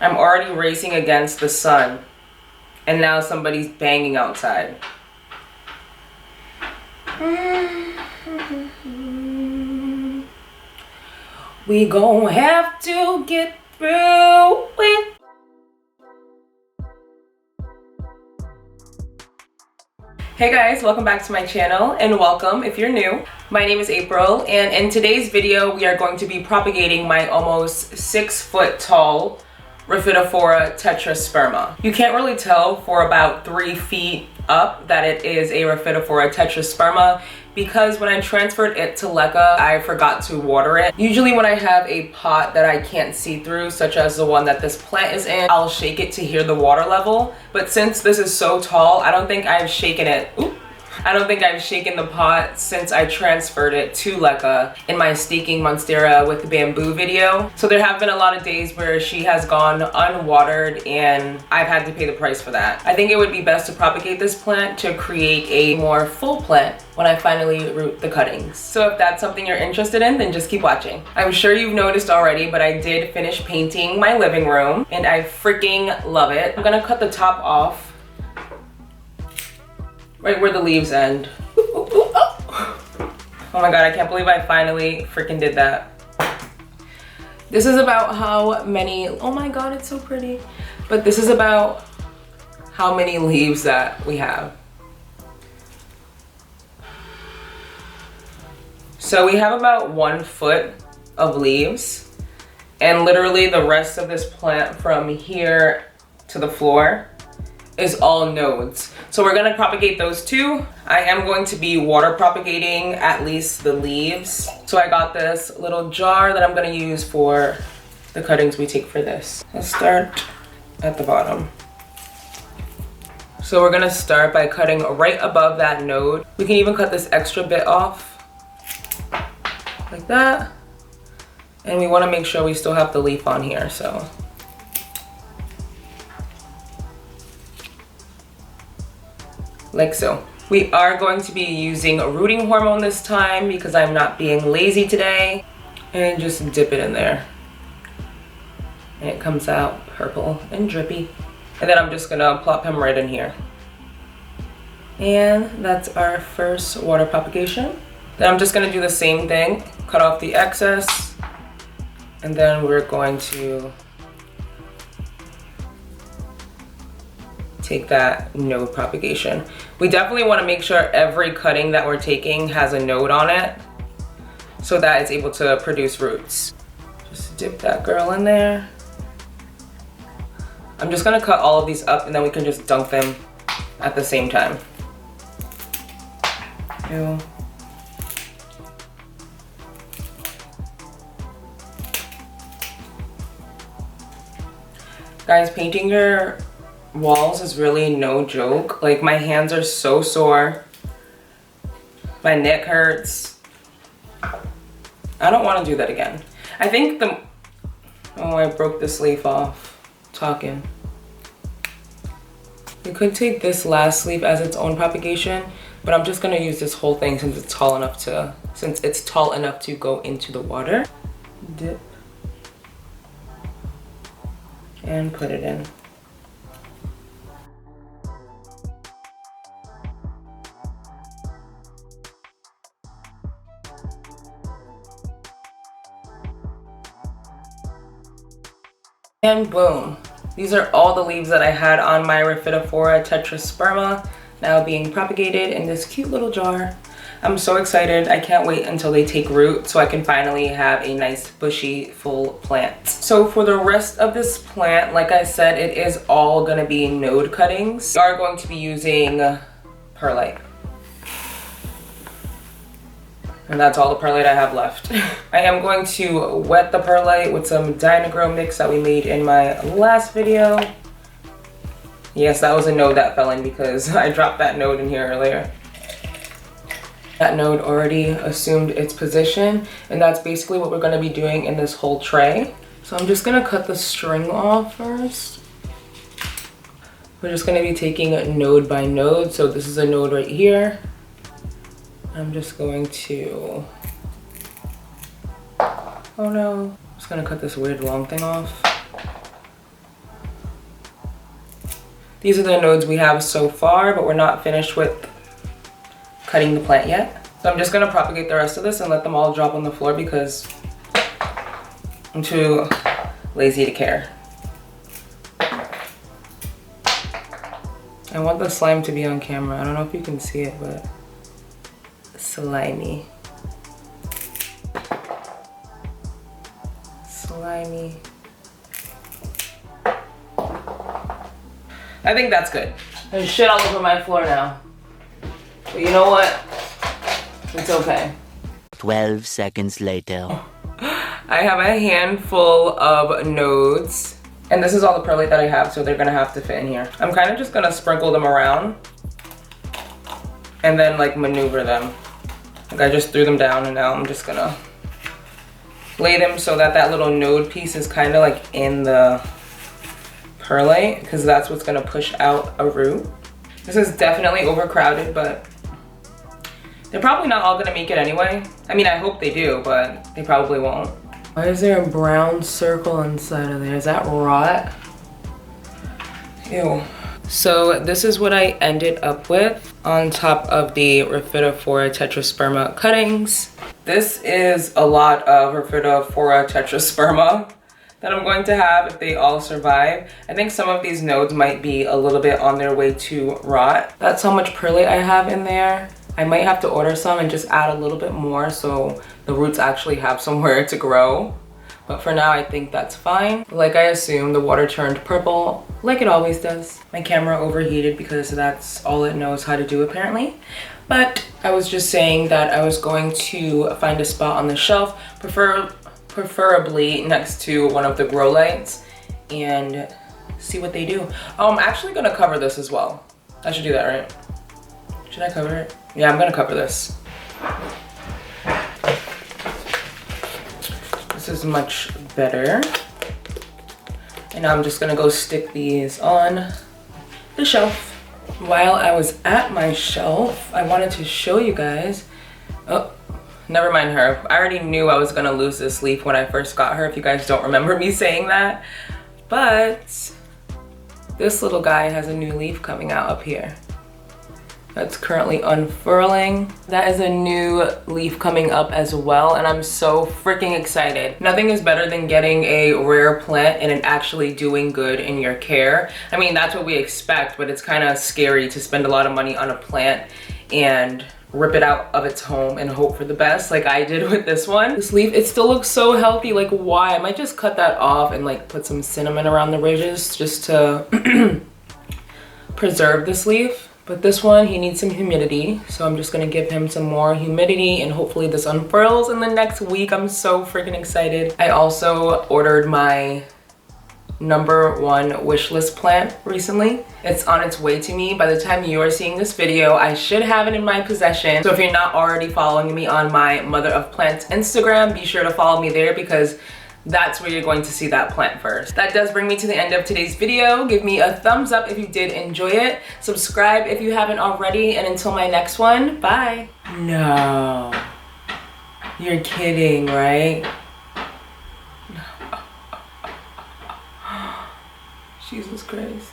I'm already racing against the sun, and now somebody's banging outside. We gon' have to get through it. Hey guys, welcome back to my channel, and welcome if you're new. My name is April, and in today's video we are going to be propagating my almost 6 foot tall Rhaphidophora tetrasperma. You can't really tell for about 3 feet up that it is a Rhaphidophora tetrasperma because when I transferred it to LECA, I forgot to water it. Usually when I have a pot that I can't see through, such as the one that this plant is in, I'll shake it to hear the water level. But since this is so tall, I don't think I've shaken it. I don't think I've shaken the pot since I transferred it to LECA in my staking monstera with bamboo video. So there have been a lot of days where she has gone unwatered and I've had to pay the price for that. I think it would be best to propagate this plant to create a more full plant when I finally root the cuttings. So if that's something you're interested in, then just keep watching. I'm sure you've noticed already, but I did finish painting my living room and I freaking love it. I'm gonna cut the top off right where the leaves end. Oh my god, I can't believe I finally freaking did that. This is about how many, oh my god, it's so pretty. But this is about how many leaves that we have. So we have about 1 foot of leaves, and literally the rest of this plant from here to the floor is all nodes. So we're gonna propagate those too. I am going to be water propagating at least the leaves. So I got this little jar that I'm gonna use for the cuttings we take for this. Let's start at the bottom. So we're gonna start by cutting right above that node. We can even cut this extra bit off like that. And we wanna make sure we still have the leaf on here, so. Like so. We are going to be using a rooting hormone this time because I'm not being lazy today. And just dip it in there. And it comes out purple and drippy. And then I'm just gonna plop him right in here. And that's our first water propagation. Then I'm just gonna do the same thing, cut off the excess, and then we're going to take that node propagation. We definitely want to make sure every cutting that we're taking has a node on it so that it's able to produce roots. Just dip that girl in there. I'm just gonna cut all of these up and then we can just dunk them at the same time. Ew. Guys, painting your walls is really no joke. Like, my hands are so sore. My neck hurts. I don't want to do that again. I think oh, I broke this leaf off talking. You could take this last leaf as its own propagation, but I'm just gonna use this whole thing since it's tall enough to go into the water. Dip and put it in. And boom, these are all the leaves that I had on my Rhaphidophora tetrasperma now being propagated in this cute little jar. I'm so excited. I can't wait until they take root so I can finally have a nice bushy full plant. So for the rest of this plant, like I said, it is all gonna be node cuttings. We are going to be using perlite. And that's all the perlite I have left. I am going to wet the perlite with some Dynagrow mix that we made in my last video. Yes, that was a node that fell in because I dropped that node in here earlier. That node already assumed its position, and that's basically what we're gonna be doing in this whole tray. So I'm just gonna cut the string off first. We're just gonna be taking it node by node. So this is a node right here. I'm just going to, oh no, I'm just gonna cut this weird long thing off. These are the nodes we have so far, but we're not finished with cutting the plant yet. So I'm just gonna propagate the rest of this and let them all drop on the floor because I'm too lazy to care. I want the slime to be on camera. I don't know if you can see it, but slimy. Slimy. I think that's good. There's shit all over my floor now. But you know what? It's okay. 12 seconds later. I have a handful of nodes. And this is all the perlite that I have, so they're gonna have to fit in here. I'm kind of just gonna sprinkle them around and then like maneuver them. Like I just threw them down and now I'm just gonna lay them so that that little node piece is kind of like in the perlite because that's what's gonna push out a root. This is definitely overcrowded, but they're probably not all gonna make it anyway. I mean, I hope they do, but they probably won't. Why is there a brown circle inside of there? Is that rot? Ew. So this is what I ended up with on top of the Rhaphidophora Tetrasperma cuttings. This is a lot of Rhaphidophora Tetrasperma that I'm going to have if they all survive. I think some of these nodes might be a little bit on their way to rot. That's how much perlite I have in there. I might have to order some and just add a little bit more so the roots actually have somewhere to grow. But for now, I think that's fine. Like I assumed, the water turned purple like it always does. My camera overheated because that's all it knows how to do apparently. But I was just saying that I was going to find a spot on the shelf, preferably next to one of the grow lights, and see what they do. Oh, I'm actually gonna cover this as well. I should do that, right? Should I cover it? Yeah, I'm gonna cover this. This is much better. And now I'm just gonna go stick these on the shelf. While I was at my shelf, I wanted to show you guys. Oh, never mind her. I already knew I was gonna lose this leaf when I first got her, if you guys don't remember me saying that. But this little guy has a new leaf coming out up here. That's currently unfurling. That is a new leaf coming up as well, and I'm so freaking excited. Nothing is better than getting a rare plant and it actually doing good in your care. I mean, that's what we expect, but it's kind of scary to spend a lot of money on a plant and rip it out of its home and hope for the best like I did with this one. This leaf, it still looks so healthy. Like, why? I might just cut that off and like put some cinnamon around the ridges just to preserve this leaf. But this one, he needs some humidity, so I'm just gonna give him some more humidity and hopefully this unfurls in the next week. I'm so freaking excited. I also ordered my #1 wish list plant recently. It's on its way to me. By the time you are seeing this video, I should have it in my possession. So if you're not already following me on my Mother of Plants Instagram, be sure to follow me there because that's where you're going to see that plant first. That does bring me to the end of today's video. Give me a thumbs up if you did enjoy it. Subscribe if you haven't already, and until my next one, bye. No, you're kidding, right? No. Jesus Christ.